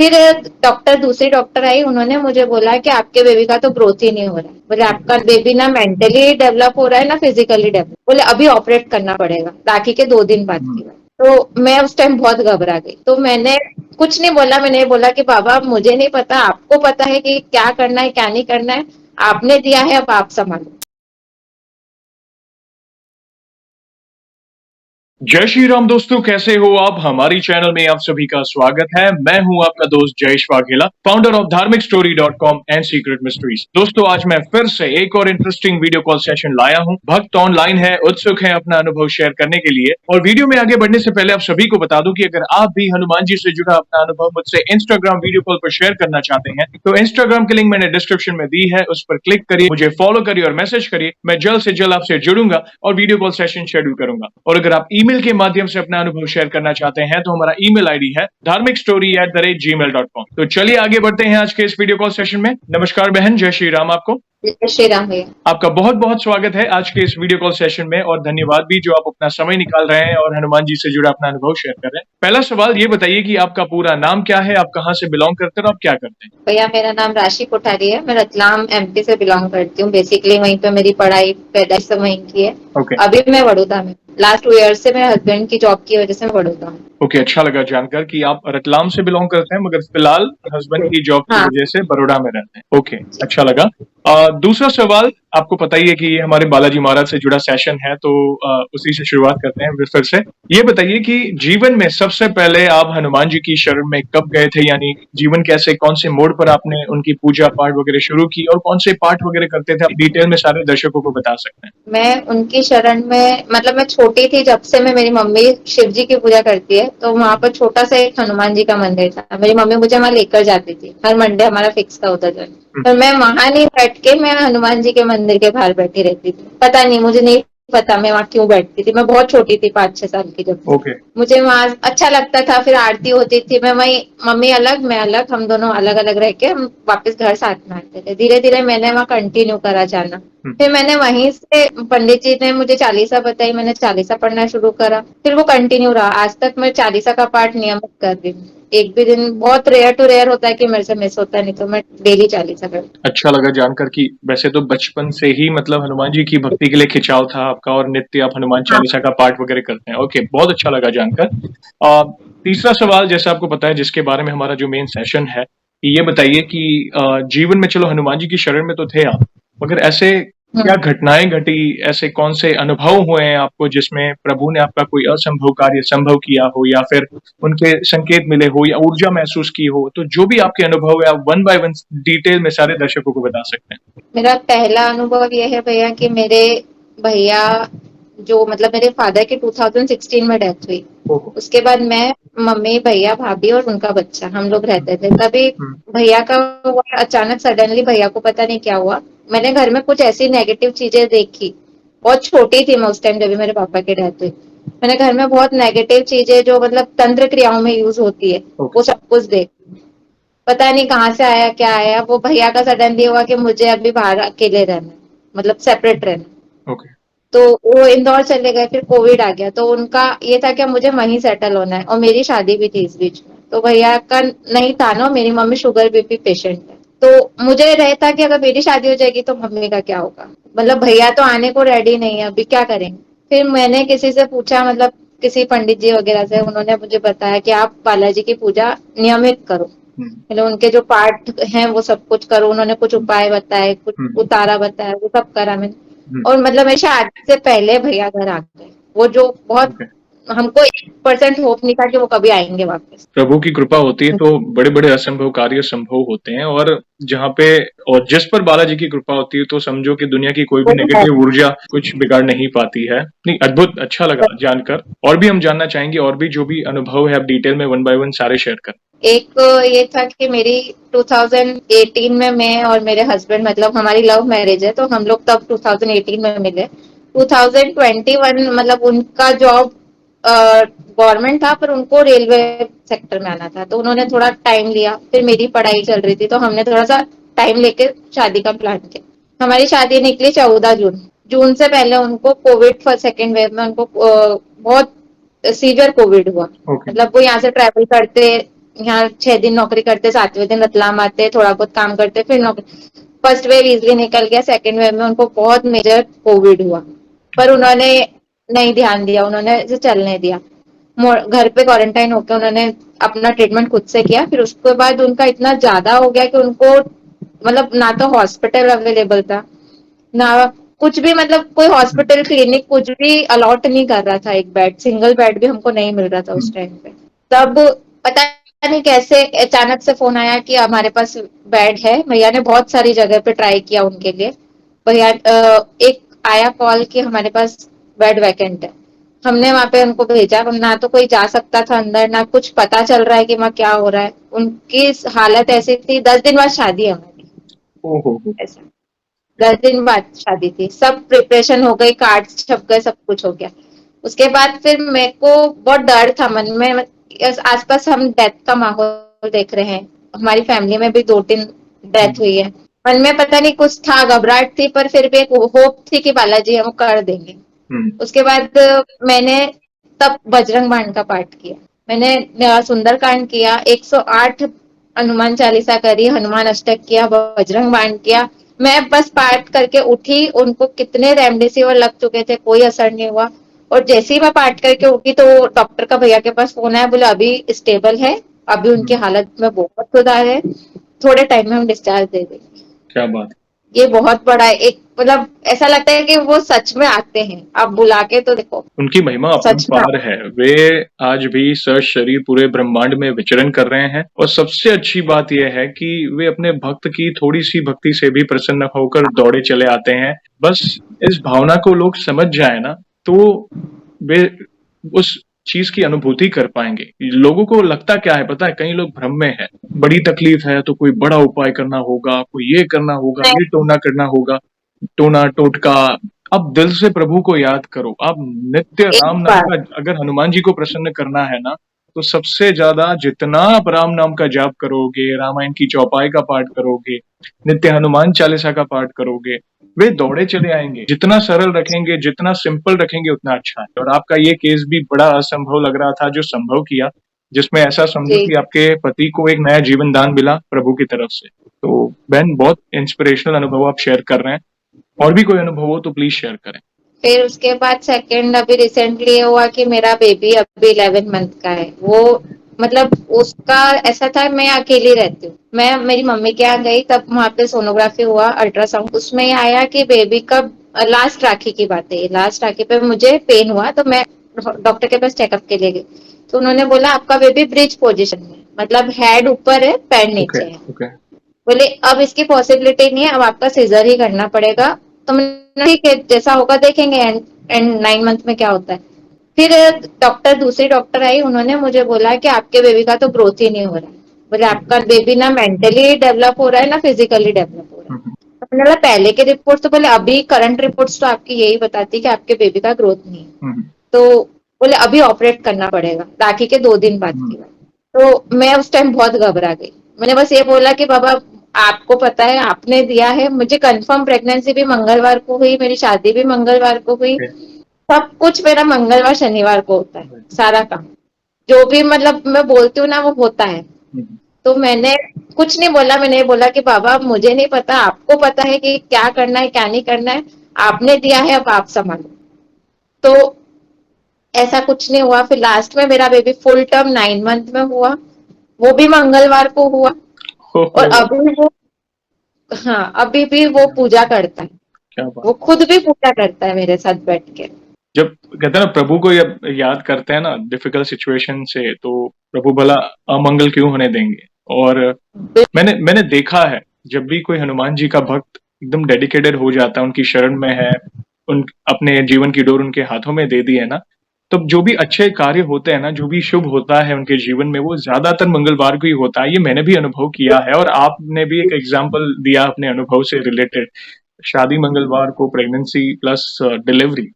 फिर दूसरी डॉक्टर आई, उन्होंने मुझे बोला कि आपके बेबी का तो ग्रोथ ही नहीं हो रहा है। बोले आपका बेबी ना मेंटली डेवलप हो रहा है ना फिजिकली डेवलप। बोले अभी ऑपरेट करना पड़ेगा, राखी के 2 दिन बाद की बात। तो मैं उस टाइम बहुत घबरा गई, तो मैंने कुछ नहीं बोला। मैंने बोला कि बाबा मुझे नहीं पता, आपको पता है कि क्या करना है क्या नहीं करना है, आपने दिया है अब आप संभालो। जय श्री राम दोस्तों, कैसे हो आप। हमारी चैनल में आप सभी का स्वागत है। मैं हूं आपका दोस्त जयेश वाघेला, फाउंडर ऑफ धार्मिकस्टोरी.com एंड सीक्रेट मिस्ट्रीज। दोस्तों, आज मैं फिर से एक और इंटरेस्टिंग वीडियो कॉल सेशन लाया हूं। भक्त ऑनलाइन है, उत्सुक है अपना अनुभव शेयर करने के लिए। और वीडियो में आगे बढ़ने से पहले आप सभी को बता दूं कि अगर आप भी हनुमान जी से जुड़ा अपना अनुभव मुझसे इंस्टाग्राम वीडियो कॉल पर शेयर करना चाहते हैं तो इंस्टाग्राम की लिंक मैंने डिस्क्रिप्शन में दी है, उस पर क्लिक करिए, मुझे फॉलो करिए और मैसेज करिए। मैं जल्द से जल्द आपसे जुड़ूंगा और वीडियो कॉल सेशन शेड्यूल करूंगा। और अगर आप ईमेल के माध्यम से अपना अनुभव शेयर करना चाहते हैं तो हमारा ईमेल आईडी है dharmikstory@gmail.com। तो चलिए आगे बढ़ते हैं आज के इस वीडियो कॉल सेशन में। नमस्कार बहन, जय श्री राम आपको। जय श्री राम भैया। आपका बहुत बहुत स्वागत है आज के इस वीडियो कॉल सेशन में और धन्यवाद भी जो आप अपना समय निकाल रहे हैं और हनुमान जी से जुड़ा अपना अनुभव शेयर कर रहे हैं। पहला सवाल ये बताइए कि आपका पूरा नाम क्या है, आप कहाँ से बिलोंग करते हैं और आप क्या करते हैं। भैया मेरा नाम राशि कोठारी है, मैं रतलाम एमपी से बिलोंग करती हूँ। बेसिकली वहीं पे मेरी पढ़ाई पैदाइश सब वहीं की है। ओके अभी मैं बड़ौदा में, लास्ट 2 ईयर से मेरे हस्बैंड की जॉब की वजह से मैं बड़ौदा हूँ। ओके, अच्छा लगा जानकर कि आप रतलाम से बिलोंग करते हैं मगर फिलहाल हस्बैंड की जॉब की हाँ वजह से बड़ौदा में रहते हैं। ओके, जी। अच्छा लगा। दूसरा सवाल, आपको पता ही है कि ये हमारे बालाजी महाराज से जुड़ा सेशन है तो उसी से शुरुआत करते हैं फिर से। ये बताइए कि जीवन में सबसे पहले आप हनुमान जी की शरण में कब गए थे, यानी जीवन कैसे, कौन से मोड़ पर आपने उनकी पूजा पाठ वगैरह शुरू की और कौन से पाठ वगैरह करते थे, आप डिटेल में सारे दर्शकों को बता सकते हैं। मैं उनकी शरण में, मतलब मैं छोटी थी जब से, मैं, मेरी मम्मी शिव जी की पूजा करती है, तो वहां पर छोटा सा एक हनुमान जी का मंदिर था। मेरी मम्मी मुझे वहां लेकर जाती थी, हर मंडे हमारा फिक्स था उधर जाना। पर मैं वहां नहीं बैठ के, मैं हनुमान जी के मंदिर के बाहर बैठी रहती थी। पता नहीं, मुझे नहीं पता मैं वहां क्यों बैठती थी। मैं बहुत छोटी थी, 5-6 साल की जब। ओके मुझे वहां अच्छा लगता था। फिर आरती होती थी, मैं वही, मम्मी अलग मैं अलग, हम दोनों अलग अलग रह के हम वापस घर साथ में आते थे। धीरे धीरे मैंने वहां कंटिन्यू करा जाना। फिर मैंने वहीं से, पंडित जी ने मुझे चालीसा बताई, मैंने चालीसा पढ़ना शुरू करा। फिर वो कंटिन्यू रहा, आज तक मैं चालीसा का पाठ नियमित कर रही हूँ। एक भी दिन, बहुत रेयर टू रेयर होता है कि मेरे से मिस होता है, नहीं तो मैं डेली चालीसा करती हूँ। अच्छा लगा जानकर कि वैसे तो बचपन से ही मतलब हनुमान जी की भक्ति के लिए खिंचाव था आपका और नित्य आप हनुमान हाँ। चालीसा का पाठ वगैरह करते हैं। ओके, बहुत अच्छा लगा जानकर। अ, तीसरा सवाल, जैसे आपको पता है जिसके बारे में हमारा जो मेन सेशन है, ये बताइए कि जीवन में चलो हनुमान जी की शरण में तो थे आप, मगर ऐसे क्या घटनाएं घटी, ऐसे कौन से अनुभव हुए हैं आपको जिसमें प्रभु ने आपका कोई असंभव कार्य संभव किया हो या फिर उनके संकेत मिले हो या ऊर्जा महसूस की हो, तो जो भी आपके अनुभव है आप वन बाय वन डिटेल में सारे दर्शकों को बता सकते हैं। मेरा पहला अनुभव यह है भैया कि मेरे भैया, जो मतलब मेरे फादर की 2016 में डेथ हुई। ओहो। उसके बाद मैं, मम्मी, भैया, भाभी और उनका बच्चा, हम लोग रहते थे तभी। हम्म, भैया का हुआ अचानक, सडनली भैया को पता नहीं क्या हुआ। मैंने घर में कुछ ऐसी नेगेटिव चीजें देखी। बहुत छोटी थी मैं उस टाइम जब भी मेरे पापा की डेथ हुई। मैंने घर में बहुत नेगेटिव चीजें जो मतलब तंत्र क्रियाओं में यूज होती है, ओके वो सब कुछ देख। पता नहीं कहाँ से आया क्या आया, वो भैया का सडनली हुआ कि मुझे अभी बाहर अकेले रहना है, मतलब सेपरेट रहना है। ओके तो वो इंदौर चले गए, फिर कोविड आ गया, तो उनका ये था कि मुझे वहीं सेटल होना है, और मेरी शादी भी थी इस बीच में। तो भैया का नहीं था ना, मेरी मम्मी शुगर बीपी पेशेंट है। तो मुझे रहता कि अगर मेरी शादी हो जाएगी तो मम्मी का क्या होगा। मतलब भैया तो आने को रेडी नहीं है, अभी क्या करेंगे। फिर मैंने किसी से पूछा, मतलब किसी पंडित जी वगैरह से, उन्होंने मुझे बताया कि आप बालाजी की पूजा नियमित करो, मतलब उनके जो पाठ हैं वो सब कुछ करो। उन्होंने कुछ उपाय बताए, कुछ उतारा बताया, वो सब करा मैंने। और मतलब मेरे शादी से पहले भैया घर आ गए, वो जो बहुत, ओके। हमको 1% होप नहीं था कि वो कभी आएंगे वापस। प्रभु की कृपा होती है तो बड़े बड़े असंभव कार्य संभव होते हैं, और जहाँ पे और जिस पर बालाजी की कृपा होती है तो समझो कि दुनिया की कोई भी वो है। नेगेटिव ऊर्जा कुछ बिगाड़ नहीं पाती है। नहीं, अद्भुत, अच्छा लगा जानकर। और भी हम जानना चाहेंगे, और भी जो भी अनुभव है आप डिटेल में वन बाय वन सारे शेयर कर। एक ये था कि मेरी 2018 में, मैं और मेरे हस्बैंड, मतलब हमारी लव मैरिज है, तो हम लोग तब 2018 में मिले। 2021 मतलब उनका जॉब गवर्नमेंट था, पर उनको रेलवे सेक्टर में आना था, तो उन्होंने थोड़ा टाइम लिया। फिर मेरी पढ़ाई चल रही थी, तो हमने थोड़ा सा टाइम लेके शादी का प्लान किया। हमारी शादी निकली 14 जून। जून से पहले उनको कोविड, फर्स्ट सेकेंड वेव में उनको बहुत सीवियर कोविड हुआ। ओके मतलब वो यहाँ से ट्रैवल करते यहाँ 6 दिन नौकरी करते, 7वें दिन रतलाम आते, थोड़ा बहुत काम करते, फिर नौकरी। फर्स्ट वेव इजिली निकल गया, सेकेंड वेव में उनको बहुत मेजर कोविड हुआ, पर उन्होंने नहीं ध्यान दिया, उन्होंने इसे चलने दिया। घर पे क्वारंटाइन होकर उन्होंने अपना ट्रीटमेंट खुद से किया। फिर उसके बाद उनका इतना ज्यादा हो गया कि उनको मतलब ना तो हॉस्पिटल अवेलेबल था, ना कुछ भी, मतलब कोई हॉस्पिटल क्लिनिक कुछ भी अलॉट नहीं कर रहा था, एक बेड, सिंगल बेड भी हमको नहीं मिल रहा था उस टाइम पे। तब पता नहीं कैसे अचानक से फोन आया कि हमारे पास बेड है। भैया ने बहुत सारी जगह पे ट्राई किया उनके लिए। भैया एक आया कॉल कि हमारे पास बेड वैकेंट है। हमने वहां पे उनको भेजा, ना तो कोई जा सकता था अंदर, ना कुछ पता चल रहा है कि वहां क्या हो रहा है। उनकी हालत ऐसी थी, 10 दिन बाद शादी है हमारी। ओहो। ऐसा 10 दिन बाद शादी थी, सब प्रिपरेशन हो गई, कार्ड छप गए, सब कुछ हो गया। उसके बाद फिर मेरे को बहुत डर था मन में, आसपास हम डेथ का माहौल देख रहे हैं, हमारी फैमिली में भी 2-3 डेथ हुई है। मन में पता नहीं कुछ था, घबराहट थी, पर फिर भी एक होप थी कि बालाजी हम कर देंगे। उसके बाद मैंने तब बजरंग बाण का पाठ किया, मैंने सुंदरकांड किया, 108 हनुमान चालीसा करी, हनुमान अष्टक किया, बजरंग बाण किया। मैं बस पाठ करके उठी, उनको कितने रेमडेसिविर लग चुके थे, कोई असर नहीं हुआ। और जैसे ही मैं पाठ करके उठी तो डॉक्टर का भैया के पास फोन आया, बोले अभी स्टेबल है, अभी उनकी हालत में बहुत सुधार है, थोड़े टाइम में हम डिस्चार्ज दे देंगे। क्या बात। ये बहुत बड़ा एक, मतलब ऐसा लगता है कि वो सच में आते हैं, आप बुला के तो देखो, उनकी महिमा सच में अपरंपार है। वे आज भी शरीर पूरे ब्रह्मांड में विचरण कर रहे हैं, और सबसे अच्छी बात यह है कि वे अपने भक्त की थोड़ी सी भक्ति से भी प्रसन्न होकर दौड़े चले आते हैं। बस इस भावना को लोग समझ जाए ना, तो वे उस चीज की अनुभूति कर पाएंगे। लोगों को लगता क्या है पता है, कई लोग भ्रम में है, बड़ी तकलीफ है तो कोई बड़ा उपाय करना होगा, कोई ये करना होगा, ये टोना करना होगा, टोना टोटका। आप दिल से प्रभु को याद करो। आप नित्य एक राम नाम बार का, अगर हनुमान जी को प्रसन्न करना है ना, तो सबसे ज्यादा जितना आप राम नाम का जाप करोगे, रामायण की चौपाई का पाठ करोगे, नित्य हनुमान चालीसा का पाठ करोगे, वे दौड़े चले आएंगे। जितना सरल रखेंगे, जितना सिंपल रखेंगे, उतना अच्छा है। और आपका ये केस भी बड़ा असंभव लग रहा था जो संभव किया, जिसमें ऐसा समझो जी। कि आपके पति को एक नया जीवन दान मिला प्रभु की तरफ से। तो बहन, बहुत इंस्पिरेशनल अनुभव आप शेयर कर रहे हैं। और भी कोई अनुभव हो तो प्लीज शेयर करें। फिर उसके बाद सेकंड अभी रिसेंटली ये हुआ कि मेरा बेबी अभी 11 मंथ का है। वो मतलब उसका ऐसा था, मैं अकेली रहती हूँ, मैं मेरी मम्मी के यहाँ गई, तब वहां पे सोनोग्राफी हुआ, अल्ट्रासाउंड, उसमें ये आया कि बेबी का लास्ट राखी की बात है, लास्ट राखी पे मुझे पेन हुआ, तो मैं डॉक्टर के पास चेकअप के लिए गई। तो उन्होंने बोला आपका बेबी ब्रिज पोजिशन में, मतलब हेड ऊपर है, पैर ओके। नीचे है। ओके। बोले अब इसकी पॉसिबिलिटी नहीं है, अब आपका सीजर ही करना पड़ेगा। तो मैंने ठीक है, जैसा होगा देखेंगे, एंड 9 मंथ में क्या होता है। फिर दूसरी डॉक्टर आई, उन्होंने मुझे बोला कि आपके बेबी का तो ग्रोथ ही नहीं हो रहा है। बोले आपका बेबी ना मेंटली डेवलप हो रहा है, ना फिजिकली डेवलप हो रहा है। तो मैंने बोला पहले के रिपोर्ट तो, बोले अभी करंट रिपोर्ट्स तो आपकी यही बताती है कि आपके बेबी का ग्रोथ नहीं है। तो बोले अभी ऑपरेट करना पड़ेगा, राखी के 2 दिन बाद की बात। तो मैं उस टाइम बहुत घबरा गई। मैंने बस ये बोला कि बाबा आपको पता है, आपने दिया है मुझे कंफर्म, प्रेगनेंसी भी मंगलवार को हुई, मेरी शादी भी मंगलवार को हुई, सब कुछ मेरा मंगलवार शनिवार को होता है, सारा काम जो भी मतलब मैं बोलती हूँ ना वो होता है। तो मैंने कुछ नहीं बोला, मैंने ये बोला कि बाबा मुझे नहीं पता, आपको पता है कि क्या करना है क्या नहीं करना है, आपने दिया है अब आप संभालो। तो ऐसा कुछ नहीं हुआ। फिर लास्ट में मेरा बेबी फुल टर्म 9 मंथ में हुआ, वो भी मंगलवार को हुआ। हो और हो। अभी वो, हाँ अभी भी वो पूजा करता है, क्या बात। वो खुद भी पूजा करता है मेरे साथ बैठ के। जब कहते हैं ना प्रभु को जब याद करते हैं ना डिफिकल्ट सिचुएशन से, तो प्रभु भला अमंगल क्यों होने देंगे। और मैंने मैंने देखा है, जब भी कोई हनुमान जी का भक्त एकदम डेडिकेटेड हो जाता है, उनकी शरण में है, उन अपने जीवन की डोर उनके हाथों में दे दी है ना, तो जो भी अच्छे कार्य होते हैं ना, जो भी शुभ होता है उनके जीवन में, वो ज्यादातर मंगलवार को ही होता है। ये मैंने भी अनुभव किया है, और आपने भी एक एग्जाम्पल दिया अपने अनुभव से रिलेटेड। शादी मंगलवार को, प्रेगनेंसी प्लस डिलीवरी,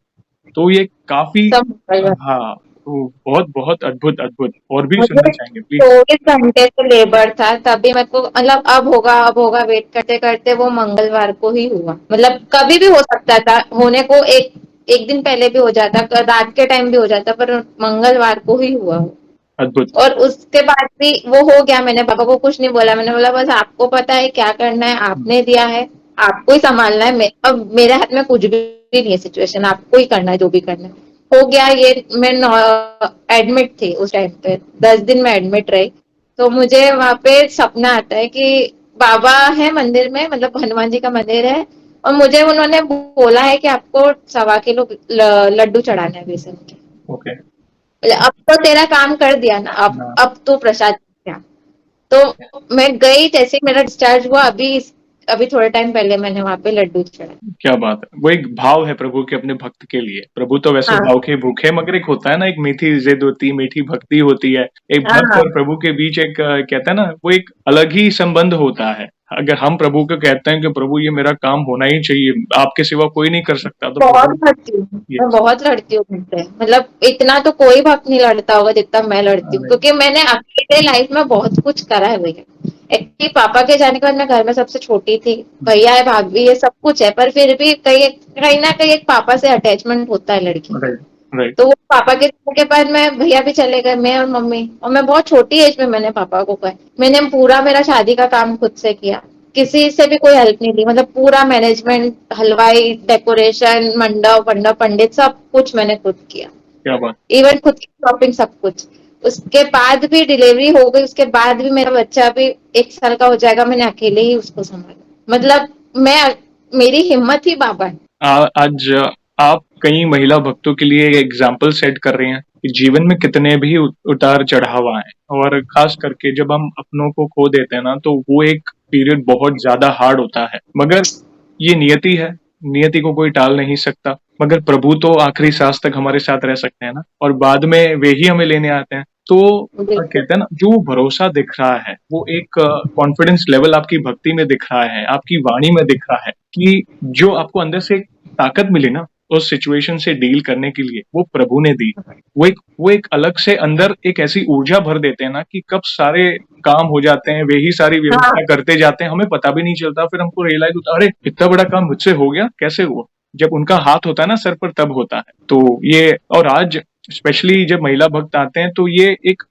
तो ये काफी, सब मंगलवार। हाँ, तो बहुत बहुत अद्भुत अद्भुत। और भी सुनना मुझे चाहेंगे प्लीज। 24 घंटे से लेबर था, तभी मेरे को मतलब अब होगा वेट करते करते वो मंगलवार को ही हुआ। मतलब कभी भी हो सकता था होने को, एक एक दिन पहले भी हो जाता, रात के टाइम भी हो जाता, पर मंगलवार को ही हुआ। अद्भुत। और उसके बाद भी वो हो गया, मैंने पापा को कुछ नहीं बोला, मैंने बोला बस आपको पता है क्या करना है, आपने दिया है, आपको ही संभालना है, अब मेरे हाथ में कुछ भी नहीं है, सिचुएशन आपको ही करना है, जो भी करना है। हो गया ये, मैं एडमिट थी उस टाइम पे, 10 दिन में एडमिट रही। तो मुझे वहां पे सपना आता है कि बाबा है मंदिर में, मतलब हनुमान जी का मंदिर है, और मुझे उन्होंने बोला है कि आपको 1.25 किलो लड्डू चढ़ाना है बेसन के। ओके। अब तो तेरा काम कर दिया ना, हाँ। अब तू प्रसाद क्या। तो मैं गई, जैसे ही मेरा डिस्चार्ज हुआ, अभी थोड़े टाइम पहले मैंने वहां पे लड्डू चढ़ाया। क्या बात है, वो एक भाव है प्रभु के अपने भक्त के लिए। प्रभु तो वैसे हाँ भाव के भूखे, मगर एक होता है ना, एक मीठी जिद होती है, मीठी भक्ति होती है। एक हाँ भक्त हाँ, और प्रभु के बीच एक कहते हैं ना, वो एक अलग ही संबंध होता है। अगर हम प्रभु को कहते हैं कि प्रभु ये मेरा काम होना ही चाहिए, आपके सिवा कोई नहीं कर सकता, तो बहुत प्रभु। लड़ती हूँ मैं, यस। बहुत लड़ती हूँ उनसे, मतलब इतना तो कोई भक्त नहीं लड़ता होगा जितना मैं लड़ती हूँ, अरे। क्योंकि मैंने अकेले लाइफ में बहुत कुछ करा है भैया। एक्चुअली पापा के जाने के बाद मैं घर में सबसे छोटी थी, भैया है, भाभी है, सब कुछ है, पर फिर भी कहीं कहीं ना कहीं एक पापा से अटैचमेंट होता है लड़की का। राइट। राइट। तो वो पापा के जाने के बाद मैं, भैया भी चले गए, मैं और मम्मी, और मैं बहुत छोटी एज में मैंने पापा को कहा, मैंने पूरा मेरा शादी का काम खुद से किया, किसी से भी कोई हेल्प नहीं ली, मतलब पूरा मैनेजमेंट, हलवाई, डेकोरेशन, मंडप मंडप, पंडित, सब कुछ मैंने खुद किया, क्या बात। इवन खुद की शॉपिंग, सब कुछ। उसके बाद भी डिलीवरी हो गई, उसके बाद भी मेरा बच्चा भी 1 साल का हो जाएगा, मैंने अकेले ही उसको संभाला, मतलब मैं, मेरी हिम्मत ही बाबा है। आज आप कई महिला भक्तों के लिए एग्जाम्पल सेट कर रहे हैं कि जीवन में कितने भी उतार चढ़ाव आए, और खास करके जब हम अपनों को खो देते हैं ना, तो वो एक पीरियड बहुत ज्यादा हार्ड होता है। मगर ये नियति है, नियति को कोई टाल नहीं सकता। मगर प्रभु तो आखिरी सांस तक हमारे साथ रह सकते हैं ना, और बाद में वे ही हमें लेने आते हैं। तो बिल्कुल। कहते हैं ना, जो भरोसा दिख रहा है, वो एक कॉन्फिडेंस लेवल आपकी भक्ति में दिख रहा है, आपकी वाणी में दिख रहा है, कि जो आपको अंदर से एक ताकत मिली ना उस सिचुएशन से डील करने के लिए, वो प्रभु ने दी। वो एक अलग से अंदर एक ऐसी ऊर्जा भर देते हैं ना, कि कब सारे काम हो जाते हैं, वे ही सारी हाँ व्यवस्था करते जाते हैं, हमें पता भी नहीं चलता। फिर हमको रियलाइज होता है, अरे इतना बड़ा काम मुझसे हो गया, कैसे हुआ। जब उनका हाथ होता है ना सर पर, तब होता है। तो ये, और आज स्पेशली जब महिला भक्त आते हैं, तो ये एक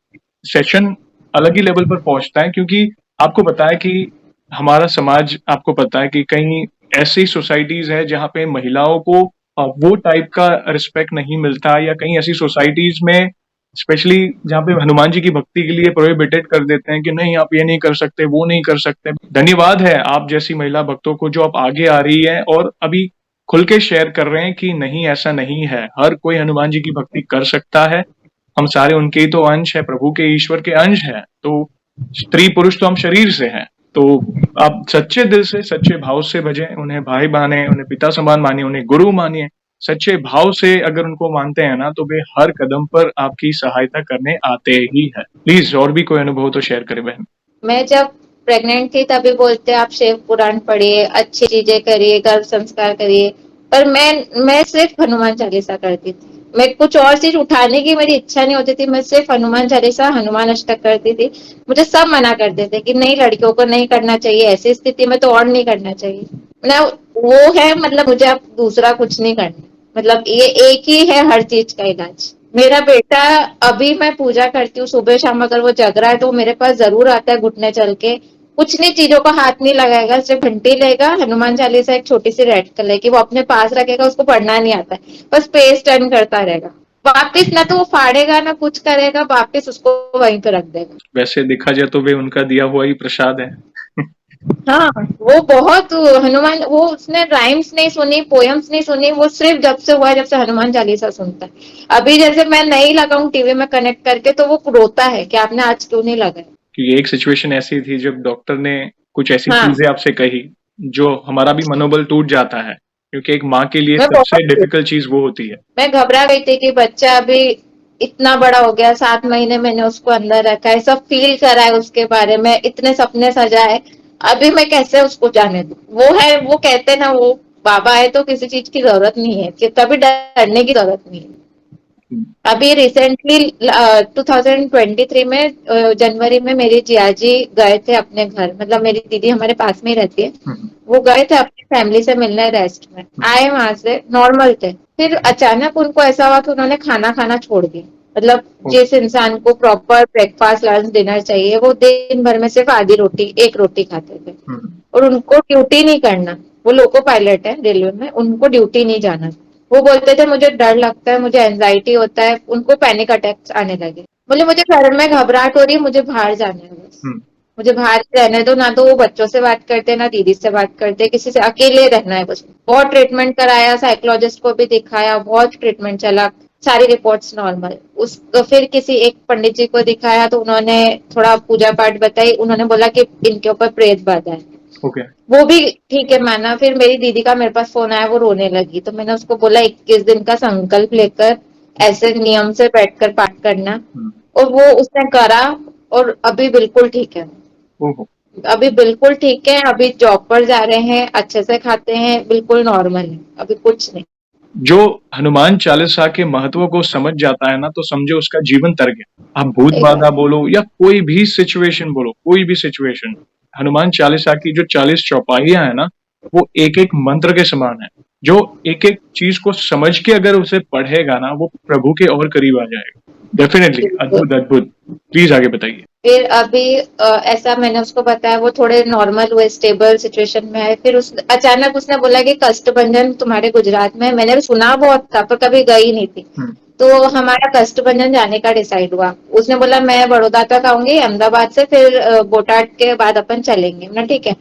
सेशन अलग ही लेवल पर पहुंचता है, क्योंकि आपको पता है कि हमारा समाज, आपको पता है कि कई ऐसी सोसाइटीज है जहाँ पे महिलाओं को वो टाइप का रिस्पेक्ट नहीं मिलता, या कहीं ऐसी सोसाइटीज में स्पेशली जहाँ पे हनुमान जी की भक्ति के लिए प्रोहिबिटेड कर देते हैं कि नहीं आप ये नहीं कर सकते, वो नहीं कर सकते। धन्यवाद है आप जैसी महिला भक्तों को, जो आप आगे आ रही है और अभी खुल के शेयर कर रहे हैं कि नहीं ऐसा नहीं है, हर कोई हनुमान जी की भक्ति कर सकता है। हम सारे उनके ही तो अंश है, प्रभु के, ईश्वर के अंश है। तो स्त्री पुरुष तो हम शरीर से हैं। तो आप सच्चे दिल से, सच्चे भाव से भजें, उन्हें भाई माने, उन्हें पिता समान मानिए, उन्हें गुरु मानिए। सच्चे भाव से अगर उनको मानते हैं ना, तो वे हर कदम पर आपकी सहायता करने आते ही है। प्लीज और भी कोई अनुभव तो शेयर करें बहन। मैं जब प्रेग्नेंट थी तभी बोलते आप शिव पुराण पढ़िए, अच्छी चीजें करिए, गर्भ संस्कार करिए, पर मैं सिर्फ हनुमान चालीसा करती थी, मैं कुछ और चीज उठाने की मेरी इच्छा नहीं होती थी, मैं सिर्फ हनुमान चालीसा, हनुमान अष्टक करती थी। मुझे सब मना करते थे कि नहीं, लड़कियों को नहीं करना चाहिए, ऐसी स्थिति में तो और नहीं करना चाहिए, मतलब वो है, मतलब मुझे अब दूसरा कुछ नहीं करना, मतलब ये एक ही है हर चीज का इलाज। मेरा बेटा, अभी मैं पूजा करती हूँ सुबह शाम, अगर वो जग रहा है तो वो मेरे पास जरूर आता है घुटने चल के, कुछ नहीं, चीजों को हाथ नहीं लगाएगा, सिर्फ घंटी लेगा, हनुमान चालीसा एक छोटी सी रेड कलर की वो अपने पास रखेगा, उसको पढ़ना नहीं आता है, बस पेज टर्न करता रहेगा, वापिस ना तो वो फाड़ेगा ना कुछ करेगा, वापिस उसको वहीं पे रख देगा। वैसे देखा जाए तो वे उनका दिया हुआ ही प्रसाद है। हाँ, वो बहुत, हनुमान, वो उसने राइम्स नहीं सुनी, पोयम्स नहीं सुनी, वो सिर्फ जब से हुआ है, जब से हनुमान चालीसा सुनता है। अभी जैसे मैं नहीं लगाऊं टीवी में कनेक्ट करके तो वो रोता है कि आपने आज क्यों नहीं लगाया। कि एक सिचुएशन ऐसी थी जब डॉक्टर ने कुछ ऐसी हाँ, चीजें आपसे कही, जो हमारा भी मनोबल टूट जाता है, क्योंकि एक माँ के लिए मैं सबसे बहुत, डिफिकल्ट चीज वो होती है। मैं घबरा गई थी कि बच्चा अभी इतना बड़ा हो गया, 7 महीने मैंने उसको अंदर रखा है, सब फील करा है उसके बारे में, इतने सपने सजाए, अभी मैं कैसे उसको जाने दूं। वो है, वो कहते ना, वो बाबा है तो किसी चीज की जरूरत नहीं है, कि कभी डरने की जरूरत नहीं है। अभी रिसेंटली 2023 में जनवरी में मेरी जियाजी गए थे अपने घर, मतलब मेरी दीदी हमारे पास में ही रहती है, वो गए थे अपनी फैमिली से मिलने रेस्ट में, आए वहां से नॉर्मल थे, फिर अचानक उनको ऐसा हुआ कि उन्होंने खाना खाना छोड़ दिया, मतलब जिस इंसान को प्रॉपर ब्रेकफास्ट लंच डिनर चाहिए वो दिन भर में सिर्फ आधी रोटी एक रोटी खाते थे। और उनको ड्यूटी नहीं करना, वो लोको पायलट है रेलवे में, उनको ड्यूटी नहीं जाना। वो बोलते थे मुझे डर लगता है, मुझे एंजाइटी होता है, उनको पैनिक अटैक्स आने लगे। बोले मुझे घर में घबराहट हो रही है, मुझे बाहर जाना है बस, मुझे बाहर ही रहने दो। ना तो वो बच्चों से बात करते, ना दीदी से बात करते, किसी से, अकेले रहना है बस। बहुत ट्रीटमेंट कराया, साइकोलॉजिस्ट को भी दिखाया, बहुत ट्रीटमेंट चला, सारी रिपोर्ट्स नॉर्मल। उस तो फिर किसी एक पंडित जी को दिखाया तो उन्होंने थोड़ा पूजा पाठ बताई, उन्होंने बोला कि इनके ऊपर प्रेत बाधा है। ओके। वो भी ठीक है माना। फिर मेरी दीदी का मेरे पास फोन आया, वो रोने लगी, तो मैंने उसको बोला 21 दिन का संकल्प लेकर ऐसे नियम से बैठकर पाठ करना। और वो उसने करा और अभी बिल्कुल ठीक है। ओहो। अभी बिल्कुल ठीक है, अभी जॉब पर जा रहे हैं, अच्छे से खाते हैं, बिल्कुल नॉर्मल है, अभी कुछ नहीं। जो हनुमान चालीसा के महत्व को समझ जाता है ना, तो समझो उसका जीवन तर गया। आप भूत सही बाधा बात। बोलो या कोई भी सिचुएशन बोलो, कोई भी सिचुएशन, हनुमान चालीसा की जो 40 चौपाइयां है ना, वो एक एक मंत्र के समान है। जो एक एक चीज को समझ के अगर उसे पढ़ेगा ना, वो प्रभु के और करीब आ जाएगा। डेफिनेटली बिल्कुल। अद्भुत अद्भुत। प्लीज आगे बताइए। फिर अभी ऐसा मैंने उसको बताया, वो थोड़े नॉर्मल हुए, स्टेबल सिचुएशन में है। फिर उस अचानक उसने बोला कि कष्टभंजन तुम्हारे गुजरात में है। मैंने भी सुना बहुत था पर कभी गई नहीं थी। तो हमारा कष्टभंजन जाने का डिसाइड हुआ। उसने बोला मैं बड़ौदा तक आऊंगी अहमदाबाद से, फिर बोटाड के बाद अपन चलेंगे ना, ठीक है।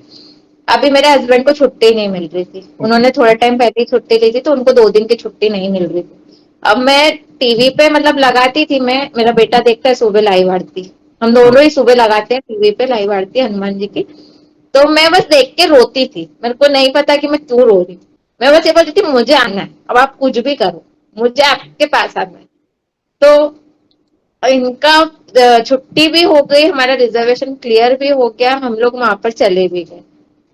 अभी मेरे हस्बैंड को छुट्टी नहीं मिल रही थी, उन्होंने थोड़े टाइम पहले ही छुट्टी ली थी, तो उनको 2 दिन की छुट्टी नहीं मिल रही थी। अब मैं टीवी पे मतलब लगाती थी, मैं, मेरा बेटा देखता है सुबह लाइव आरती, हम दोनों ही सुबह लगाते हैं टीवी पे लाइव आरती हनुमान जी की। तो मैं बस देख के रोती थी, मेरे को नहीं पता कि मैं क्यों रो रही हूँ। मैं बस ये बोलती थी मुझे आना है, अब आप कुछ भी करो, मुझे आपके पास आना है। तो इनका छुट्टी भी हो गई, हमारा रिजर्वेशन क्लियर भी हो गया, हम लोग वहां पर चले भी गए।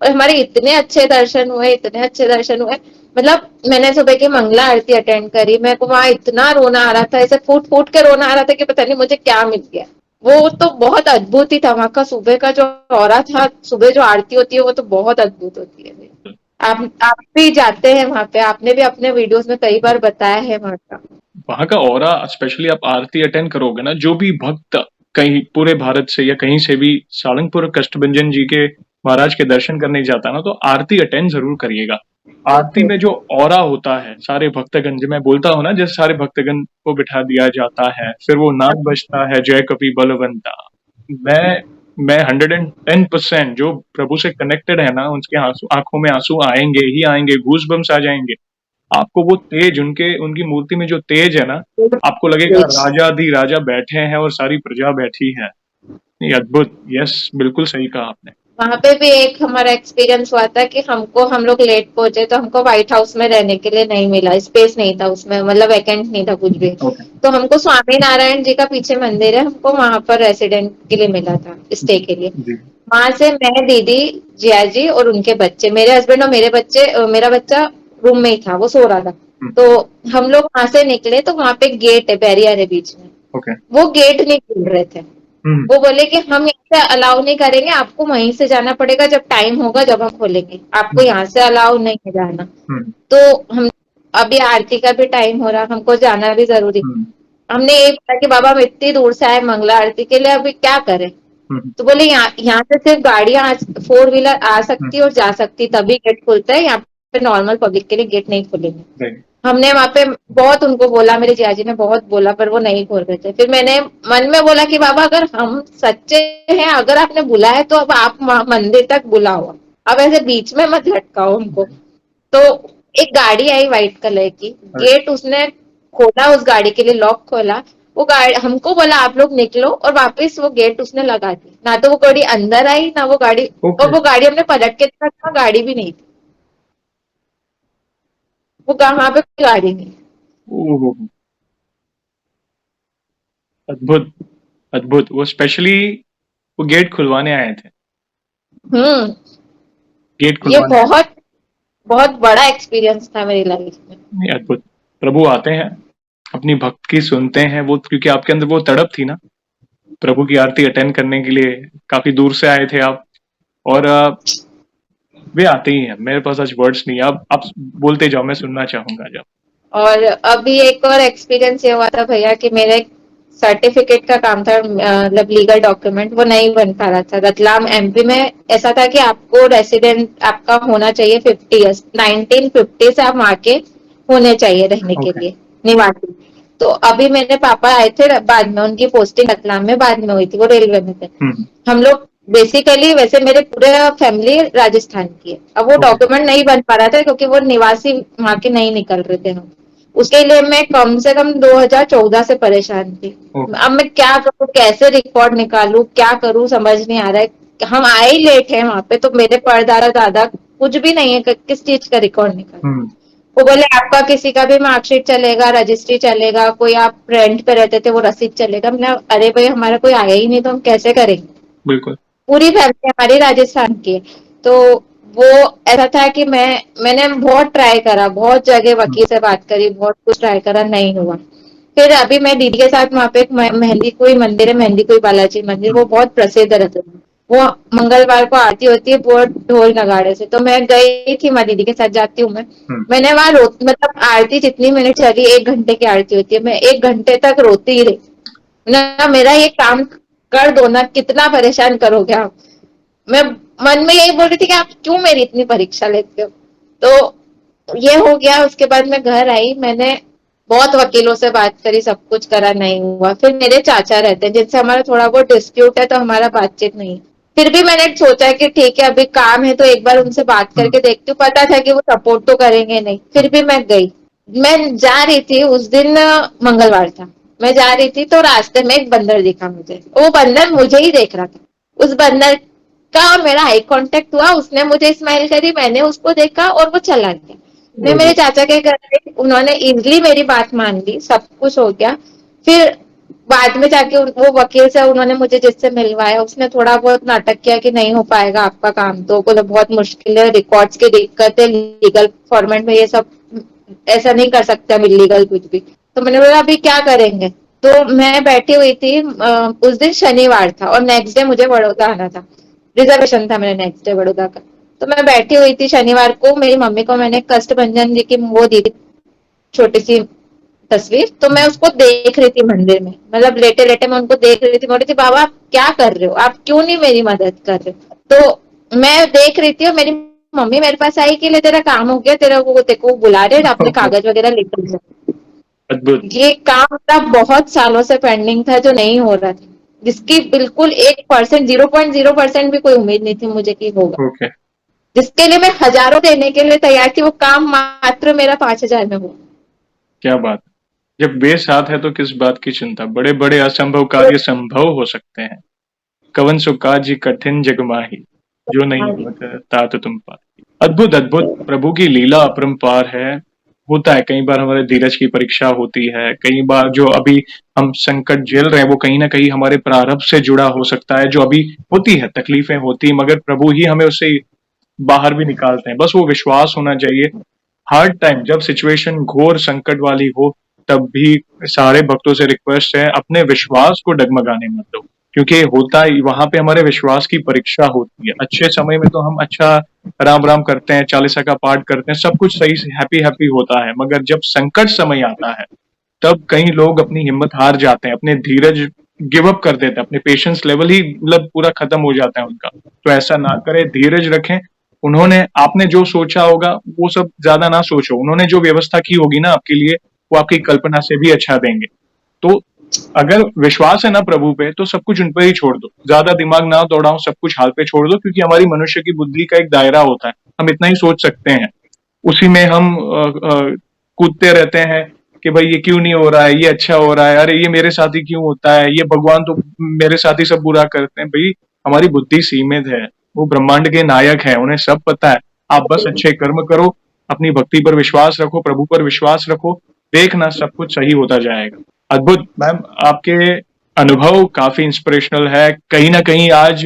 और हमारे इतने अच्छे दर्शन हुए, इतने अच्छे दर्शन हुए। मतलब मैंने सुबह की मंगला आरती अटेंड करी, मेरे को वहां इतना रोना आ रहा था, ऐसे फूट फूट के रोना आ रहा था कि पता नहीं मुझे क्या मिल गया। वो तो बहुत अद्भुत ही था, वहां का सुबह का जो औरा था, सुबह जो आरती होती है वो तो बहुत अद्भुत होती है। आप भी जाते हैं वहां पे, आपने भी अपने वीडियोस में कई बार बताया है वहां का। वहां का ऑरा, स्पेशली आप आरती अटेंड करोगे ना, जो भी भक्त कहीं पूरे भारत से या कहीं से भी सारंगपुर कष्टभंजन जी के महाराज के दर्शन करने जाता है ना, तो आरती अटेंड जरूर करिएगा। आरती में जो ऑरा होता है, सारे भक्तगण, जो मैं बोलता हूँ ना, जैसे सारे भक्तगण को बिठा दिया जाता है, फिर वो नाद बजता है जय कपि बलवंता। मैं मैं 110% जो प्रभु से कनेक्टेड है ना, उनके आंखों में आंसू आएंगे ही आएंगे, गूज बम्स आ जाएंगे। आपको वो तेज, उनकी मूर्ति में जो तेज है ना, आपको लगेगा राजा राजा बैठे हैं और सारी प्रजा बैठी है। ये अद्भुत। यस, बिल्कुल सही कहा आपने। वहां पे भी एक हमारा एक्सपीरियंस हुआ था कि हम लोग लेट पहुंचे, तो हमको व्हाइट हाउस में रहने के लिए नहीं मिला, स्पेस नहीं था उसमें, मतलब वैकेंट नहीं था कुछ भी। ओके। तो हमको स्वामी नारायण जी का पीछे मंदिर है, हमको वहां पर रेसिडेंट के लिए मिला था, स्टे के लिए। जी। वहां से मैं, दीदी, जिया जी और उनके बच्चे, मेरे हस्बैंड और मेरे बच्चे, मेरा बच्चा रूम में ही था, वो सो रहा था। तो हम लोग वहां से निकले, तो वहां पे गेट है, बैरियर है बीच में। ओके। वो गेट नहीं खुल रहे थे। वो बोले कि हम यहाँ से अलाउ नहीं करेंगे, आपको वहीं से जाना पड़ेगा, जब टाइम होगा जब हम खोलेंगे, आपको यहाँ से अलाउ नहीं है जाना। तो हम, अभी आरती का भी टाइम हो रहा, हमको जाना भी जरूरी। हमने ये बोला कि बाबा हम इतनी दूर से आए मंगला आरती के लिए, अभी क्या करें। तो बोले यहाँ से सिर्फ गाड़ियां 4 व्हीलर आ सकती और जा सकती, तभी गेट खुलता है, यहाँ पे नॉर्मल पब्लिक के लिए गेट नहीं खुलेंगे। हमने वहां पे बहुत उनको बोला, मेरे जियाजी ने बहुत बोला, पर वो नहीं खोल रहे थे। फिर मैंने मन में बोला कि बाबा अगर हम सच्चे हैं, अगर आपने बुलाया तो अब आप मंदिर तक बुलाओ, अब ऐसे बीच में मत लटकाओ हमको। तो एक गाड़ी आई व्हाइट कलर की, गेट उसने खोला, उस गाड़ी के लिए लॉक खोला, वो गाड़ी हमको बोला आप लोग निकलो, और वापस वो गेट उसने लगा दी। ना तो वो गाड़ी अंदर आई, ना वो गाड़ी, और वो गाड़ी हमने पलट के देखा, तो गाड़ी भी नहीं थी, वो वहां पे कोई गाड़ी नहीं। ओहो, अद्भुत अद्भुत। वो स्पेशली वो गेट खुलवाने आए थे। हम्म। गेट ये खुलवाने आए बहुत बहुत बड़ा एक्सपीरियंस था मेरी लाइफ में। थे। अद्भुत। प्रभु आते हैं, अपनी भक्त की सुनते हैं, वो क्योंकि आपके अंदर वो तड़प थी ना, प्रभु की आरती अटेंड करने के लिए काफी दूर से आए थे आप। और वे आते ही हैं। मेरे पास आज वर्ड्स नहीं है, आप बोलते जाओ, मैं सुनना चाहूंगा जब। और अभी एक और एक्सपीरियंस ये हुआ था भैया कि मेरे सर्टिफिकेट का काम था, मतलब लीगल डॉक्यूमेंट वो नहीं बन पा रहा था। रतलाम एमपी में ऐसा था कि आपको रेसिडेंट आपका होना चाहिए 50 ईयर्स, 1950 से आप वहां के होने चाहिए रहने के ओके। लिए, निवासी। तो अभी मेरे पापा आए थे बाद में, उनकी पोस्टिंग रतलाम में बाद में हुई थी, वो रेलवे में थे। हम्म। हम लोग बेसिकली वैसे मेरे पूरे फैमिली राजस्थान की है। अब वो ओके। डॉक्यूमेंट नहीं बन पा रहा था क्योंकि वो निवासी वहां के नहीं निकल रहे थे हम। उसके लिए मैं कम से कम 2014 से परेशान थी। ओके। अब मैं क्या करूँ, कैसे रिकॉर्ड निकालूं, क्या करूं, समझ नहीं आ रहा है। हम आए ही लेट है वहां पे, तो मेरे परदादा दादा कुछ भी नहीं है, किस चीज का रिकॉर्ड निकाल। हम्म। वो बोले आपका किसी का भी मार्कशीट चलेगा, रजिस्ट्री चलेगा, कोई आप रेंट पे रहते थे वो रसीद चलेगा। मैंने अरे भाई हमारा कोई आया ही नहीं तो हम कैसे करेंगे। बिल्कुल। पूरी फैमिली हमारी राजस्थान की है। तो वो ऐसा था कि मैंने बहुत ट्राई करा, बहुत जगह हम्म। वकील से बात करी, बहुत कुछ ट्राई करा, नहीं हुआ। फिर अभी मैं दीदी के साथ वहां पे एक मेहंदी कोई मंदिर है, मेहंदी कोई बालाजी मंदिर, हम्म। वो बहुत प्रसिद्ध रहता है। वो मंगलवार को आरती होती है वो ढोल नगाड़े से, तो मैं गई थी, मैं दीदी के साथ जाती हूँ मैं। हम्म। मैंने वहां मतलब आरती जितनी मिनट चली, 1 घंटे की आरती होती है, मैं 1 घंटे तक रोती ही रही ना। मेरा ये काम कर दो ना, कितना परेशान करोगे आप। मैं मन में यही बोल रही थी कि आप क्यों मेरी इतनी परीक्षा लेते हो। तो ये हो गया। उसके बाद मैं घर आई, मैंने बहुत वकीलों से बात करी, सब कुछ करा, नहीं हुआ। फिर मेरे चाचा रहते हैं जिनसे हमारा थोड़ा बहुत डिस्प्यूट है, तो हमारा बातचीत नहीं। फिर भी मैंने सोचा कि ठीक है अभी काम है तो एक बार उनसे बात हम्म। करके देखती हूँ। पता था कि वो सपोर्ट तो करेंगे नहीं, फिर हम्म। भी मैं गई। मैं जा रही थी उस दिन, मंगलवार था। मैं जा रही थी तो रास्ते में एक बंदर दिखा मुझे, वो बंदर मुझे ही देख रहा था। उस बंदर का और मेरा आई कांटेक्ट हुआ, उसने मुझे स्माइल करी, मैंने उसको देखा और वो चला गया। मैं मेरे ओहो। चाचा के घर गई, उन्होंने इजली मेरी बात मान ली, सब कुछ हो गया। फिर बाद में जाके वो वकील से उन्होंने मुझे जिससे मिलवाया, उसने थोड़ा बहुत नाटक किया कि नहीं हो पाएगा आपका काम, तो बोले बहुत मुश्किल है, रिकॉर्ड्स की दिक्कत है, लीगल फॉर्मेट में ये सब ऐसा नहीं कर सकते हम, इलीगल कुछ भी। तो मैंने बोला अभी क्या करेंगे। तो मैं बैठी हुई थी, उस दिन शनिवार था और नेक्स्ट डे मुझे बड़ौदा आना था, रिजर्वेशन था मेरा नेक्स्ट डे बड़ौदा का। तो मैं बैठी हुई थी शनिवार को, मेरी मम्मी को मैंने कष्टभंजन जी की वो दी थी, छोटी सी तस्वीर, तो मैं उसको देख रही थी मंदिर में, मतलब लेटे लेटे मैं उनको देख रही थी। बोल रही थी बाबा आप क्या कर रहे हो, आप क्यों नहीं मेरी मदद कर रहे हो। तो मैं देख रही थी और मेरी मम्मी मेरे पास आई कि ले तेरा काम हो गया, तेरा वो तेरे को बुला रहे, अपने ओहो। कागज वगैरह लेकर जा। अद्भुत। ये काम था बहुत सालों से पेंडिंग था, जो नहीं हो रहा था, जिसकी बिल्कुल 1%, 0.0% भी कोई उम्मीद नहीं थी मुझे कि होगा, ओके। जिसके लिए मैं हजारों देने के लिए तैयार थी। वो काम मात्र मेरा 5,000 में हुआ। क्या बात है। जब वे साथ है तो किस बात की चिंता, बड़े बड़े असंभव तो कार्य संभव हो सकते हैं। कवन सो काज कठिन जग माही, जो नहीं होत तात तुम पाही। अद्भुत अद्भुत, प्रभु की लीला अपरंपार है। होता है कई बार हमारे धीरज की परीक्षा होती है, कई बार जो अभी हम संकट झेल रहे हैं वो कहीं ना कहीं हमारे प्रारब्ध से जुड़ा हो सकता है। जो अभी होती है तकलीफें होती, मगर प्रभु ही हमें उससे बाहर भी निकालते हैं। बस वो विश्वास होना चाहिए। हर टाइम जब सिचुएशन घोर संकट वाली हो, तब भी सारे भक्तों से रिक्वेस्ट है, अपने विश्वास को डगमगाने मत दो। क्योंकि होता है वहां पे हमारे विश्वास की परीक्षा होती है। अच्छे समय में तो हम अच्छा राम राम करते हैं, चालीसा का पाठ करते हैं, सब कुछ सही से हैप्पी हैप्पी होता है। मगर जब संकट समय आता है, तब कई लोग अपनी हिम्मत हार जाते हैं, अपने धीरज गिव अप कर देते हैं, अपने पेशेंस लेवल ही मतलब पूरा खत्म हो जाता है उनका। तो ऐसा ना करें, धीरज रखें। उन्होंने आपने जो सोचा होगा वो सब ज्यादा ना सोचो, उन्होंने जो व्यवस्था की होगी ना आपके लिए, वो आपकी कल्पना से भी अच्छा देंगे। तो अगर विश्वास है ना प्रभु पे, तो सब कुछ उन पर ही छोड़ दो, ज्यादा दिमाग ना दौड़ाओ, सब कुछ हाल पे छोड़ दो। क्योंकि हमारी मनुष्य की बुद्धि का एक दायरा होता है, हम इतना ही सोच सकते हैं, उसी में हम कूदते रहते हैं कि भाई ये क्यों नहीं हो रहा है, ये अच्छा हो रहा है, अरे ये मेरे साथ ही क्यों होता है, ये भगवान तो मेरे साथ ही सब बुरा करते हैं। भाई हमारी बुद्धि सीमित है, वो ब्रह्मांड के नायक है, उन्हें सब पता है। आप बस अच्छे कर्म करो, अपनी भक्ति पर विश्वास रखो, प्रभु पर विश्वास रखो, देखना सब कुछ सही होता जाएगा। अद्भुत मैम, आपके अनुभव काफी इंस्पिरेशनल है। कहीं ना कहीं आज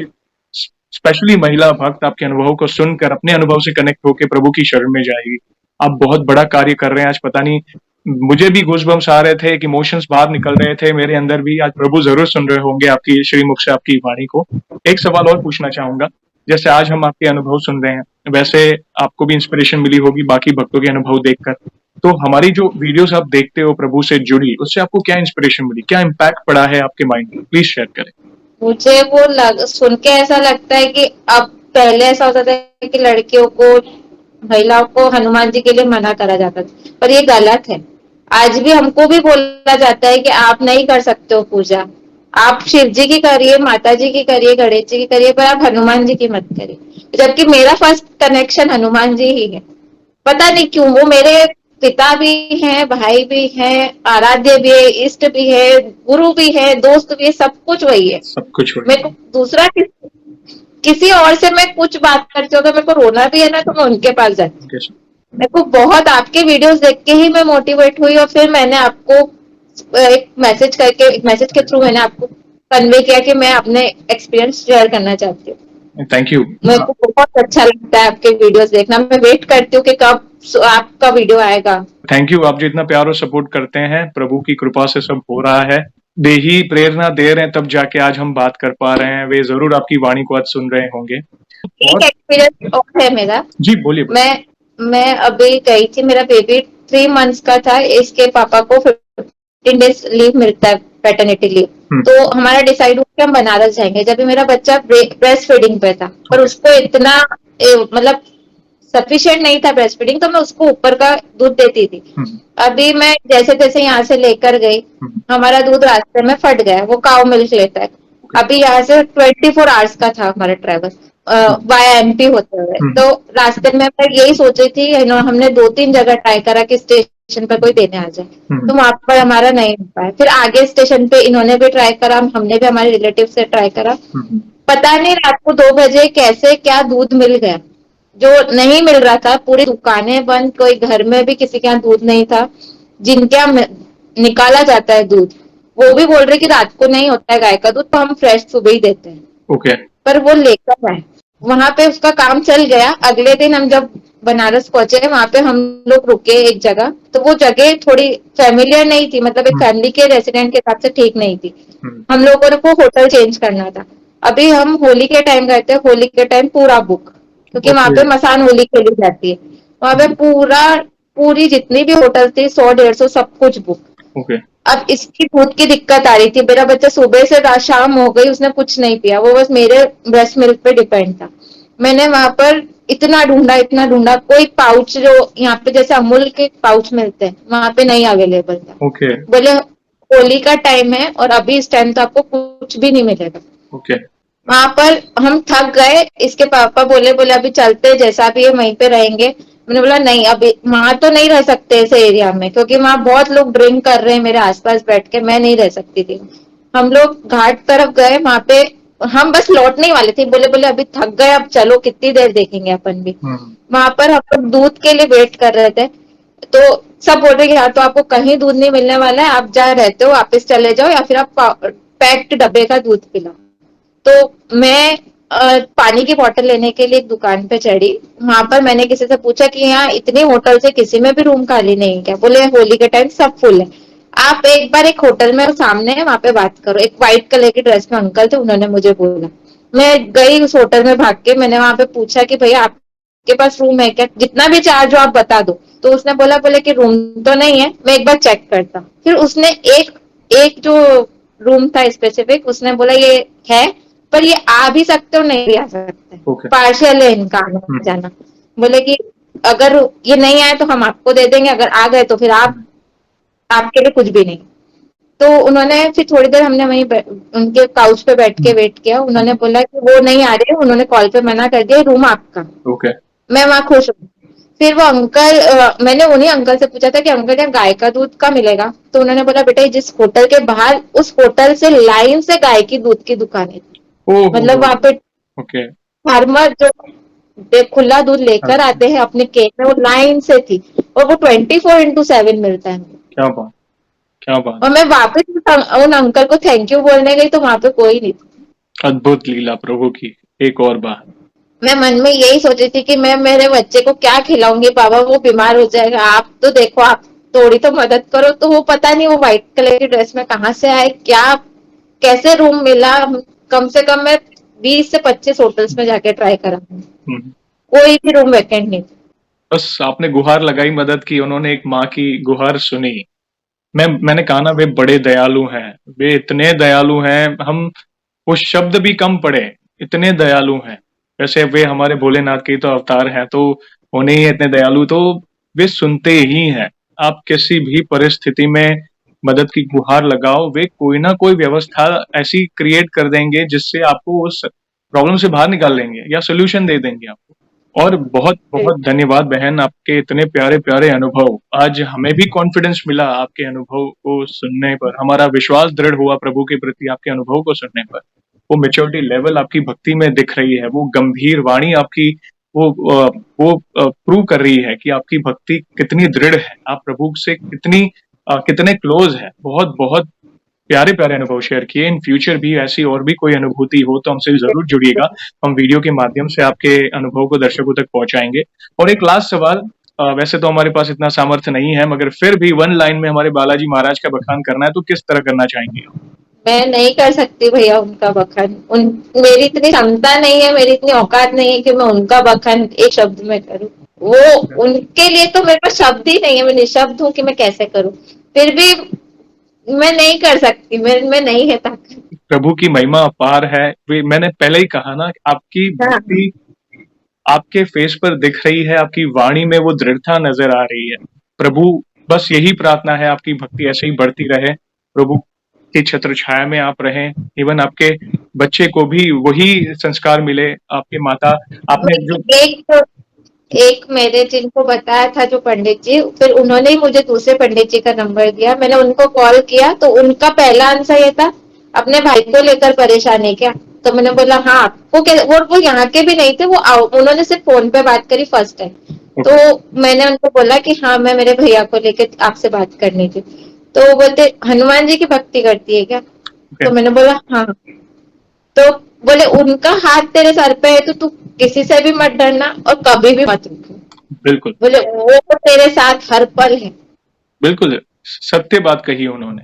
स्पेशली महिला भक्त आपके अनुभव को सुनकर अपने अनुभव से कनेक्ट होकर प्रभु की शरण में जाएगी। आप बहुत बड़ा कार्य कर रहे हैं आज। पता नहीं, मुझे भी गूज़बम्प्स आ रहे थे, एक इमोशंस बाहर निकल रहे थे मेरे अंदर भी। आज प्रभु जरूर सुन रहे होंगे आपकी श्रीमुख से आपकी वाणी को। एक सवाल और पूछना चाहूंगा, जैसे आज हम आपके अनुभव सुन रहे हैं, वैसे आपको भी इंस्पिरेशन मिली होगी बाकी भक्तों के अनुभव देखकर। तो हमारी जो वीडियोस आप देखते हो प्रभु से जुड़ी, उससे आपको क्या इंस्पिरेशन मिली, क्या इम्पैक्ट पड़ा है आपके माइंड में? प्लीज शेयर करें। मुझे सुन के ऐसा लगता है कि अब पहले ऐसा होता था कि लड़कियों को, महिलाओं को हनुमान जी के लिए मना करा जाता था, पर ये गलत है। आज भी हमको भी बोला जाता है कि आप नहीं कर सकते हो पूजा, आप शिव जी की करिए, माता जी की करिए, गणेश जी की करिए, पर आप हनुमान जी की मत करिए। जबकि मेरा फर्स्ट कनेक्शन हनुमान जी ही है। पता नहीं क्यों, वो मेरे पिता भी हैं, भाई भी हैं, आराध्य भी है, इष्ट भी है, गुरु भी है, दोस्त भी है, सब कुछ वही है। सब कुछ मेरे वही को है। दूसरा किसी और से मैं कुछ बात करती हूँ, अगर मेरे को रोना भी है ना, तो मैं उनके पास जाती हूँ। Yes. मेरे को बहुत आपके वीडियोस देख के ही मैं मोटिवेट हुई, और फिर मैंने आपको एक मैसेज के थ्रू मैंने आपको कन्वे किया कि मैं अपने एक्सपीरियंस शेयर करना चाहती हूँ। Thank you. मेरे को बहुत अच्छा लगता है आपके वीडियोस देखना। मैं वेट करती हूँ कि कब आपका वीडियो आएगा। थैंक यू, आप जितना प्यार और सपोर्ट करते हैं, प्रभु की कृपा से सब हो रहा है। दे ही प्रेरणा दे रहे हैं, तब जाके आज हम बात कर पा रहे हैं। वे जरूर आपकी वाणी को आज सुन रहे होंगे। एक और एक्सपीरियंस और है मेरा। जी बोलिए बोलिए। मैं अभी गई थी, मेरा बेबी 3 मंथ्स का था। इसके पापा को 15 डेज लीव मिलता है, पैटर्निटी लीव। तो हमारा डिसाइड हुआ कि हम बनारस जाएंगे। जब भी मेरा बच्चा ब्रेस्ट फीडिंग पे था, पर Okay. उसको इतना मतलब सफिशिएंट नहीं था ब्रेस्ट फीडिंग, तो मैं उसको ऊपर का दूध देती थी। अभी मैं जैसे तैसे यहाँ से लेकर गई, हमारा दूध रास्ते में फट गया। वो काउ मिल्क लेता है। अभी यहाँ से 24 आवर्स का था हमारा ट्रेवल, वाया एमपी होते हुए। तो रास्ते में मैं यही सोच रही थी, हमने 2-3 जगह ट्राई करा कि स्टेशन पर कोई देने आ जाए, तो वहां पर हमारा नहीं हो पाया। फिर आगे स्टेशन पे इन्होंने भी ट्राई करा, हमने भी हमारे रिलेटिव से ट्राई करा। पता नहीं रात को 2 बजे कैसे क्या दूध मिल गया, जो नहीं मिल रहा था। पूरी दुकानें बंद, कोई घर में भी किसी के यहाँ दूध नहीं था। जिनके यहाँ निकाला जाता है दूध, वो भी बोल रहे कि रात को नहीं होता है गाय का दूध, तो हम फ्रेश सुबह ही देते हैं। ओके। पर वो लेकर आए, वहां पे उसका काम चल गया। अगले दिन हम जब बनारस पहुंचे, वहां पे हम लोग रुके एक जगह, तो वो जगह थोड़ी फेमिलियर नहीं थी, मतलब एक फैमिली के रेसिडेंट के हिसाब से ठीक नहीं थी। हम लोगों को होटल चेंज करना था। अभी हम होली के टाइम गए थे, होली के टाइम पूरा बुक, क्योंकि वहां पे मसान होली खेली जाती है। वहां पे पूरी जितनी भी होटल थी, 100-150 सब कुछ बुक। ओके। अब इसकी दूध की दिक्कत आ रही थी। मेरा बच्चा सुबह से शाम हो गई, उसने कुछ नहीं पिया, वो बस मेरे ब्रेस्ट मिल्क पे डिपेंड था। मैंने वहां पर इतना ढूंढा, कोई पाउच जो यहाँ पे जैसे अमूल के पाउच मिलते हैं, वहां पे नहीं अवेलेबल था। ओके। बोले होली का टाइम है और अभी इस टाइम तो आपको कुछ भी नहीं मिलेगा। ओके। वहां पर हम थक गए। इसके पापा बोले अभी चलते, जैसा भी है वहीं पे रहेंगे। मैंने बोला नहीं, अभी वहां तो नहीं रह सकते ऐसे एरिया में, क्योंकि वहां बहुत लोग ड्रिंक कर रहे हैं मेरे आसपास बैठ के, मैं नहीं रह सकती थी। हम लोग घाट तरफ गए, वहां पे हम बस लौटने ही वाले थे। बोले अभी थक गए, अब चलो, कितनी देर देखेंगे अपन भी। वहां पर हम लोग दूध के लिए वेट कर रहे थे, तो सब बोल रहे कि हाँ, तो आपको कहीं दूध नहीं मिलने वाला है, आप जहाँ रहते हो वापस चले जाओ, या फिर आप पैक्ड डब्बे का दूध पिलाओ। तो मैं पानी की बोतल लेने के लिए एक दुकान पे चढ़ी। वहां पर मैंने किसी से पूछा कि यहाँ इतने होटल से किसी में भी रूम खाली नहीं है क्या? बोले होली के टाइम सब फुल है, आप एक बार एक होटल में सामने है, वहां पे बात करो। एक व्हाइट कलर की ड्रेस में अंकल थे, उन्होंने मुझे बोला। मैं गई उस होटल में भाग के, मैंने वहां पे पूछा कि भैया आपके पास रूम है क्या, जितना भी चार्ज हो आप बता दो। तो उसने बोले कि रूम तो नहीं है, मैं एक बार चेक करता। फिर उसने एक एक जो रूम था स्पेसिफिक, उसने बोला ये है, पर ये आ भी सकते हो, नहीं भी आ सकते, ओके। पार्शियल है इनका आना जाना। बोले कि अगर ये नहीं आए तो हम आपको दे देंगे, अगर आ गए तो फिर आपके लिए कुछ भी नहीं। तो उन्होंने फिर थोड़ी देर हमने वहीं उनके काउच पे बैठ के वेट किया। उन्होंने बोला कि वो नहीं आ रहे, उन्होंने कॉल पे मना कर दिया, रूम आपका। ओके। मैं वहां खुश हूँ। फिर वो अंकल, मैंने उन्हीं अंकल से पूछा था कि अंकल यहाँ गाय का दूध का मिलेगा? तो उन्होंने बोला बेटा जिस होटल के बाहर, उस होटल से लाइन से गाय की दूध की दुकानें थी। मतलब वहां पे ओके। फार्मर जो खुला दूध लेकर आते हैं अपने केन में, वो लाइन से थी, और वो 24x7 मिलता है। क्या बात, क्या बात। और मैं वापस उन अंकल को थैंक यू बोलने गई, तो वहां पे कोई नहीं था। अद्भुत लीला प्रभु की एक और बार। मैं मन में यही सोच रही थी कि मैं मेरे बच्चे को क्या खिलाऊंगी, बाबा वो बीमार हो जाएगा, आप तो देखो, आप थोड़ी तो मदद करो। तो वो पता नहीं वो व्हाइट कलर की ड्रेस में कहाँ से आए, क्या कैसे रूम मिला। कम से कम मैं 20 से 25 होटल्स में जाके ट्राई करा, कोई भी रूम वैकेंट नहीं था। बस आपने गुहार लगाई, मदद की, उन्होंने एक माँ की गुहार सुनी। मैंने कहा ना, वे बड़े दयालु हैं, वे इतने दयालु हैं, हम वो शब्द भी कम पड़े, इतने दयालु हैं। वैसे वे हमारे भोलेनाथ के ही तो अवतार हैं, तो होने ही इतने दयालु, तो वे सुनते ही हैं। आप किसी भी परिस्थिति में मदद की गुहार लगाओ, वे कोई ना कोई व्यवस्था ऐसी क्रिएट कर देंगे जिससे आपको उस प्रॉब्लम से बाहर निकाल लेंगे या सोल्यूशन दे देंगे आपको। और बहुत बहुत धन्यवाद बहन, आपके इतने प्यारे प्यारे अनुभव। आज हमें भी कॉन्फिडेंस मिला आपके अनुभव को सुनने पर, हमारा विश्वास दृढ़ हुआ प्रभु के प्रति आपके अनुभव को सुनने पर। वो मेच्योरिटी लेवल आपकी भक्ति में दिख रही है, वो गंभीर वाणी आपकी वो प्रूव कर रही है कि आपकी भक्ति कितनी दृढ़ है, आप प्रभु से कितने क्लोज है। बहुत बहुत प्यारे प्यारे अनुभव शेयर किए। इन फ्यूचर भी ऐसी और भी कोई अनुभूति हो तो हमसे जरूर जुड़िएगा, हम वीडियो के माध्यम से आपके अनुभव को दर्शकों तक पहुंचाएंगे। और एक लास्ट सवाल, वैसे तो हमारे पास इतना सामर्थ्य नहीं है, मगर फिर भी वन लाइन में हमारे बालाजी महाराज का बखान करना है तो किस तरह करना चाहेंगे? मैं नहीं कर सकती भैया उनका बखान, उन मेरी इतनी क्षमता नहीं है, मेरी इतनी औकात नहीं है कि मैं उनका बखान एक शब्द में करूं। वो उनके लिए तो मेरे पास शब्द ही नहीं है, मैं निशब्द हूँ कि मैं कैसे करूं। फिर भी मैं नहीं कर सकती, मेरे में नहीं है ताकत। प्रभु की महिमा अपार है। मैंने पहले ही कहा ना, आपकी हाँ, भक्ति आपके फेस पर दिख रही है, आपकी वाणी में वो दृढ़ता नजर आ रही है। प्रभु, बस यही प्रार्थना है, आपकी भक्ति ऐसे ही बढ़ती रहे, प्रभु की छत्र छाया में आप रहें। इवन आपके बच्चे को भी वही संस्कार मिले, आपके माता, आपने जो एक एक मेरे जिनको बताया था जो पंडित जी, फिर उन्होंने ही मुझे दूसरे पंडित जी का नंबर दिया। मैंने उनको कॉल किया तो उनका पहला आंसर ये था, अपने भाई को लेकर परेशान है क्या? तो मैंने बोला हाँ। वो यहाँ के भी नहीं थे, उन्होंने सिर्फ फोन पे बात करी फर्स्ट टाइम। तो मैंने उनको बोला कि हाँ, मैं मेरे भैया को लेकर आपसे बात करनी थी। तो वो बोलते हनुमान जी की भक्ति करती है क्या? तो मैंने बोला हाँ। तो बोले उनका हाथ तेरे सर पे है तो तू किसी से भी मत डरना और कभी भी मत रुकना। बिल्कुल बोले वो तो तेरे साथ हर पल है। बिल्कुल सत्य बात कही उन्होंने।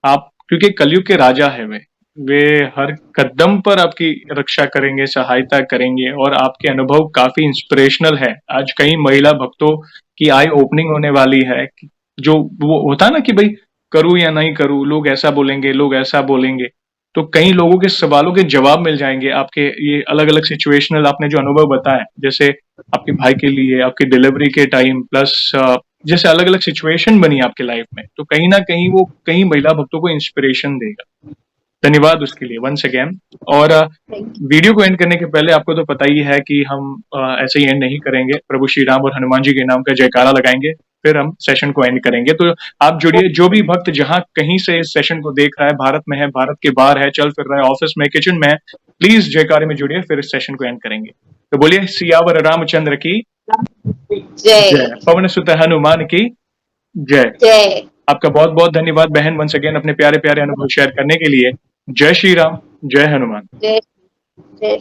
आप क्योंकि कलयुग के राजा है वे हर कदम पर आपकी रक्षा करेंगे, सहायता करेंगे, और आपके अनुभव काफी इंस्पिरेशनल है। आज कई महिला भक्तों की आई ओपनिंग होने वाली है। जो वो होता है ना कि भाई करूं या नहीं करूं, लोग ऐसा बोलेंगे, लोग ऐसा बोलेंगे, तो कई लोगों के सवालों के जवाब मिल जाएंगे आपके ये अलग अलग सिचुएशनल आपने जो अनुभव बताए, जैसे आपके भाई के लिए, आपकी डिलीवरी के टाइम, प्लस जैसे अलग अलग सिचुएशन बनी आपके लाइफ में, तो कहीं ना कहीं वो कई महिला भक्तों को इंस्पिरेशन देगा। धन्यवाद उसके लिए वंस अगेन। और वीडियो को एंड करने के पहले आपको तो पता ही है कि हम ऐसे ही एंड नहीं करेंगे, प्रभु श्री राम और हनुमान जी के नाम का जयकारा लगाएंगे, फिर हम सेशन को एंड करेंगे। तो आप जुड़िए, जो भी भक्त जहां कहीं से इस सेशन को देख रहा है, भारत में है, भारत के बाहर है, चल फिर रहा है, ऑफिस में, किचन में है, प्लीज जयकारे में जुड़िए, फिर इस सेशन को एंड करेंगे। तो बोलिए सियावर रामचंद्र की जय जय, पवन सुत हनुमान की जय। जय आपका बहुत बहुत धन्यवाद बहन, वंस अगेन अपने प्यारे प्यारे अनुभव शेयर करने के लिए। जय श्री राम, जय हनुमान। जय जय।